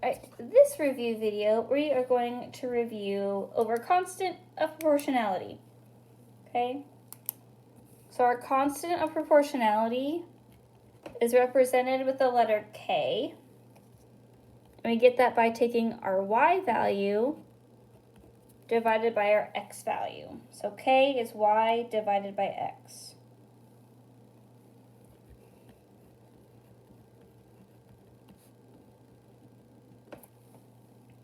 Alright, this review video, we are going to review over constant of proportionality. Okay? So our constant of proportionality is represented with the letter K. And we get that by taking our Y value divided by our X value. So K is Y divided by X.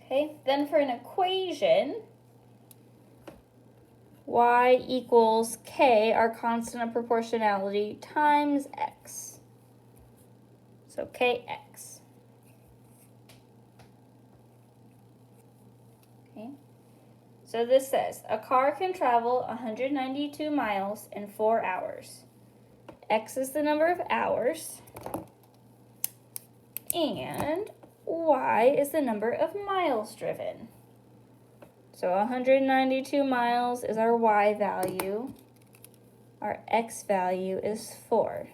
Okay, then for an equation, Y equals K, our constant of proportionality, times X. So Kx. Okay. So this says, a car can travel 192 miles in 4 hours. X is the number of hours, and Y is the number of miles driven. So 192 miles is our Y value. Our X value is 4.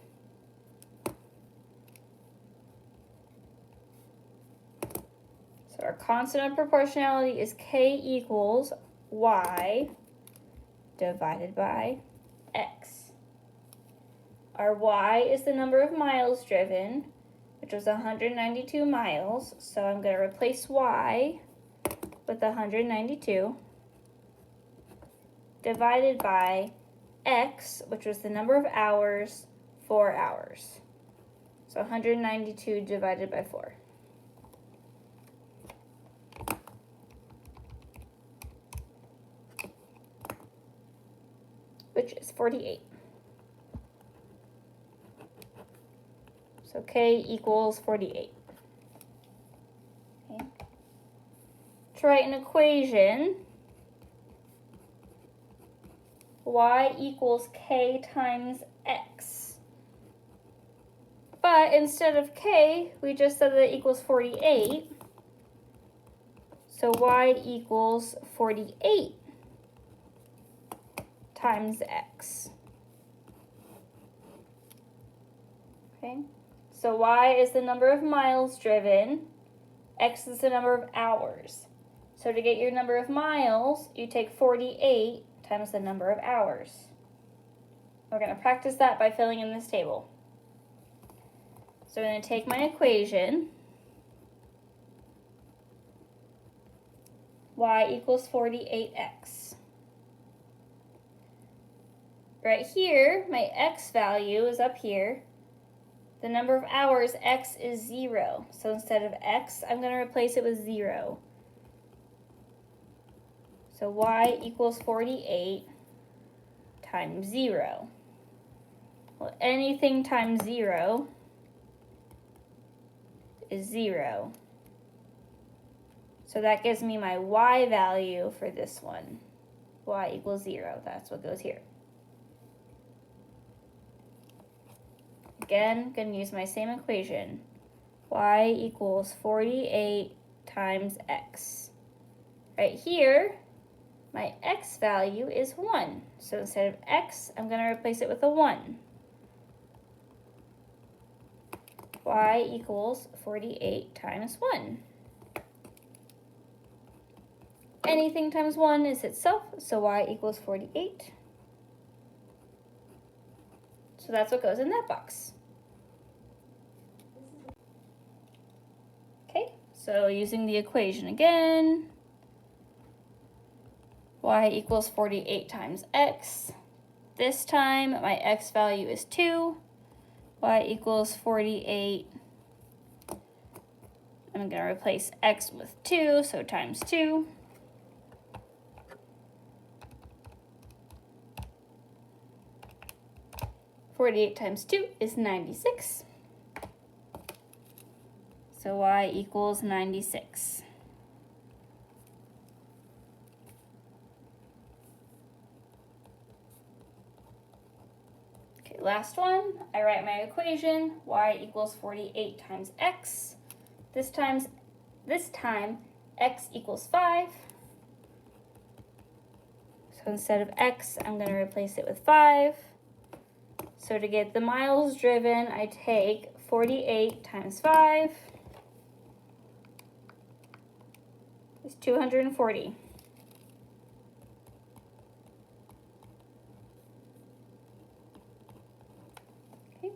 So our constant of proportionality is K equals Y divided by X. Our Y is the number of miles driven, which was 192 miles. So I'm going to replace Y with 192 divided by X, which was the number of hours, 4 hours. So 192 divided by 4. Which is 48. So K equals 48. Okay. To write an equation, Y equals K times X. But instead of K, we just said that it equals 48. So Y equals 48 times X. Okay, so Y is the number of miles driven, X is the number of hours. So to get your number of miles, you take 48 times the number of hours. We're going to practice that by filling in this table. So I'm going to take my equation. Y equals 48x. Right here, my X value is up here. The number of hours, X is 0. So instead of X, I'm going to replace it with 0. So Y equals 48 times 0. Well, anything times 0 is 0. So that gives me my Y value for this one. Y equals 0. That's what goes here. Again, going to use my same equation. Y equals 48 times X. Right here, my X value is 1. So instead of X, I'm going to replace it with a 1. Y equals 48 times 1. Anything times 1 is itself, so Y equals 48. So that's what goes in that box. Okay, so using the equation again, Y equals 48 times X. This time, my X value is 2. Y equals 48. I'm going to replace X with 2, so times 2. .48 times 2 is 96. So Y equals 96. Okay, last one. I write my equation. Y equals 48 times X. This time X equals 5. So instead of X, I'm going to replace it with 5. So to get the miles driven, I take 48 times 5. is 240. Okay.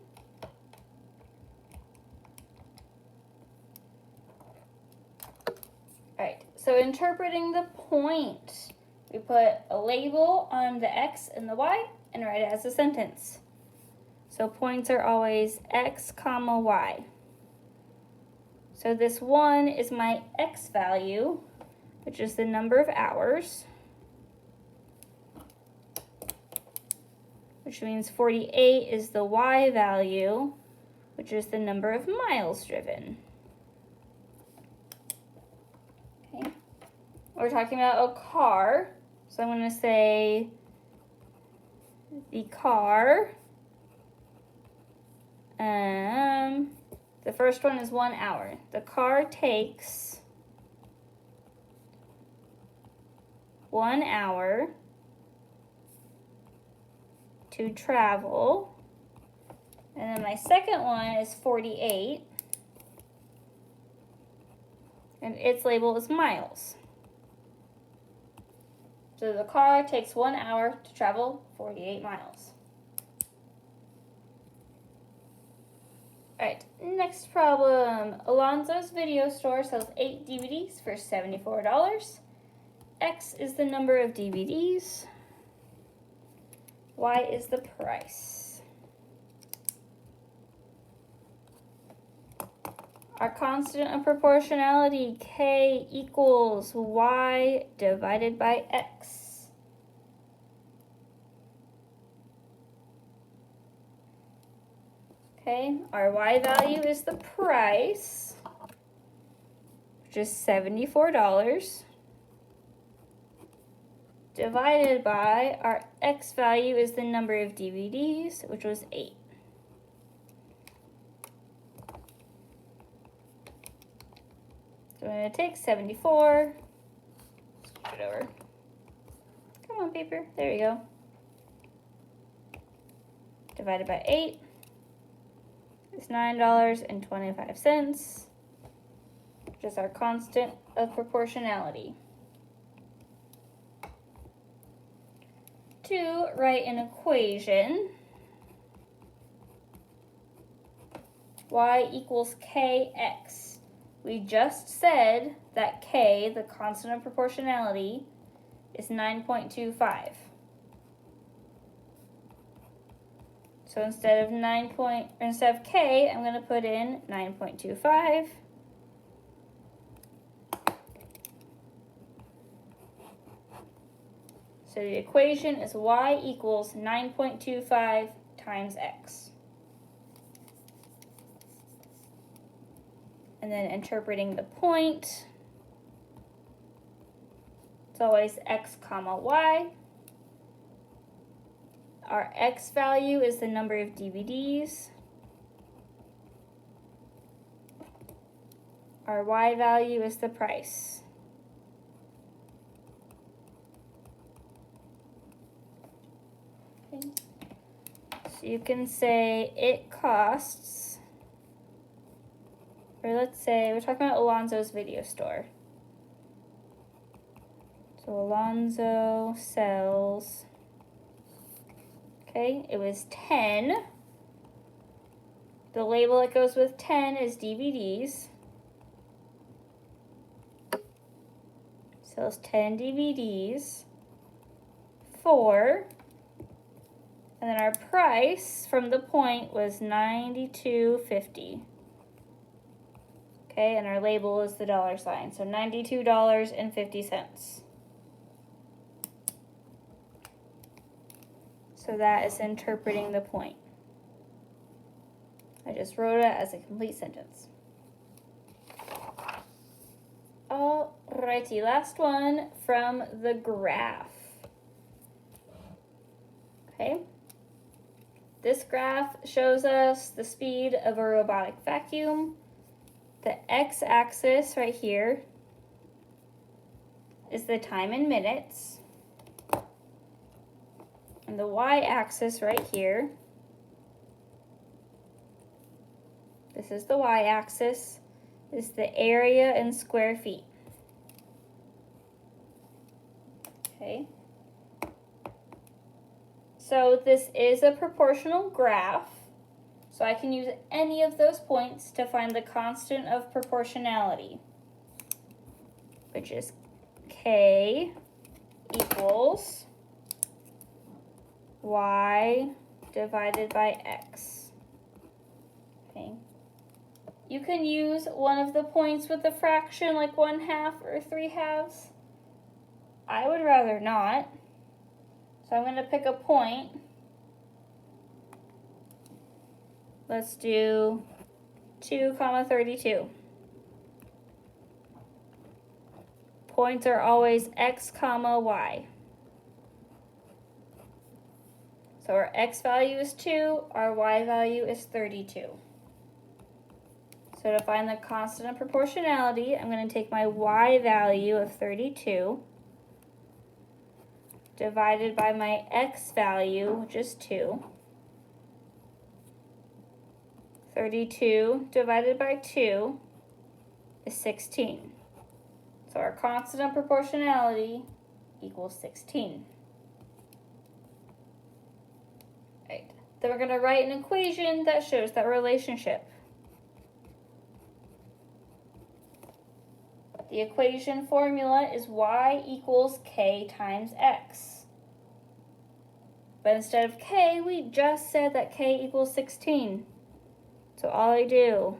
All right, so interpreting the point, we put a label on the X and the Y and write it as a sentence. So points are always X, comma, Y. So this 1 is my X value, which is the number of hours, which means 48 is the Y value, which is the number of miles driven. Okay. We're talking about a car, so I'm going to say the car. The first one is 1 hour. The car takes 1 hour to travel. And then my second one is 48. And its label is miles. So the car takes 1 hour to travel 48 miles. All right, next problem. Alonzo's video store sells 8 DVDs for $74. X is the number of DVDs. Y is the price. Our constant of proportionality, K equals Y divided by X. Okay, our Y value is the price, which is $74, divided by our X value is the number of DVDs, which was 8. So I'm going to take 74, switch it over. Come on, paper, there you go. Divided by 8. Is $9.25, which is our constant of proportionality. To write an equation, y equals kx. We just said that k, the constant of proportionality, is 9.25. So instead of k, I'm going to put in 9.25. So the equation is y equals 9.25 times x. And then interpreting the point, it's always x comma y. Our X value is the number of DVDs. Our Y value is the price. Okay. So you can say it costs, or let's say we're talking about Alonzo's video store. So Alonzo sells, okay, it was 10. The label that goes with 10 is DVDs. Sells 10 DVDs for, and then our price from the point was $92.50. Okay, and our label is the dollar sign, so $92.50. So that is interpreting the point. I just wrote it as a complete sentence. Alrighty, last one from the graph. Okay. This graph shows us the speed of a robotic vacuum. The x-axis right here is the time in minutes. And the y-axis right here, this is the y-axis, is the area in square feet. Okay. So this is a proportional graph. So I can use any of those points to find the constant of proportionality, which is k equals y divided by x. Okay. You can use one of the points with a fraction like 1/2 or 3/2. I would rather not. So I'm going to pick a point. Let's do 2, 32. Points are always x, y. So our x value is 2, our y value is 32. So to find the constant of proportionality, I'm going to take my y value of 32 divided by my x value, which is 2. 32 divided by 2 is 16. So our constant of proportionality equals 16. Right. Then we're going to write an equation that shows that relationship. The equation formula is y equals k times x. But instead of k, we just said that k equals 16. So all I do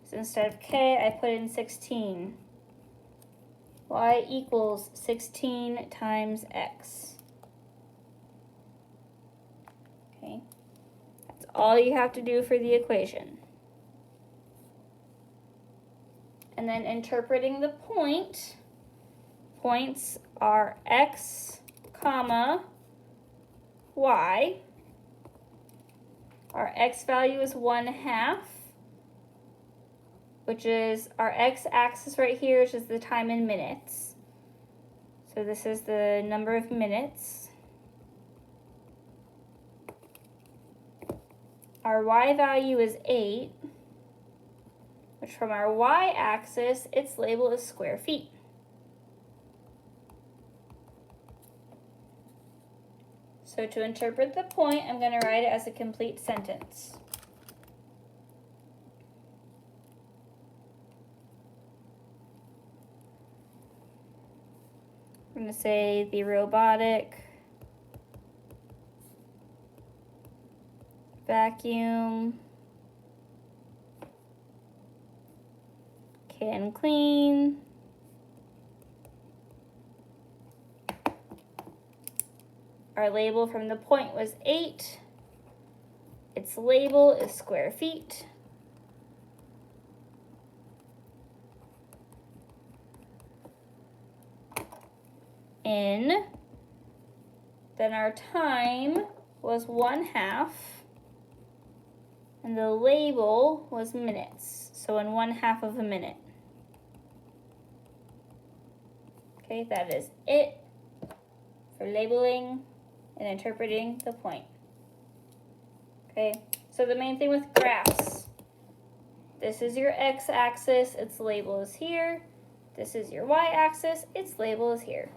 is instead of k, I put in 16. Y equals 16 times x. Okay, that's all you have to do for the equation. And then interpreting the point, points are x, y. Our x value is 1/2, which is our x-axis right here, which is the time in minutes. So this is the number of minutes. Our y value is 8, which from our y-axis, its label is square feet. So to interpret the point, I'm going to write it as a complete sentence. I'm going to say the robotic vacuum can clean our label from the point was 8. Its label is square feet. In, then our time was 1/2, and the label was minutes, so in 1/2 of a minute. Okay, that is it for labeling and interpreting the point. Okay, so the main thing with graphs, this is your x-axis, its label is here. This is your y-axis, its label is here.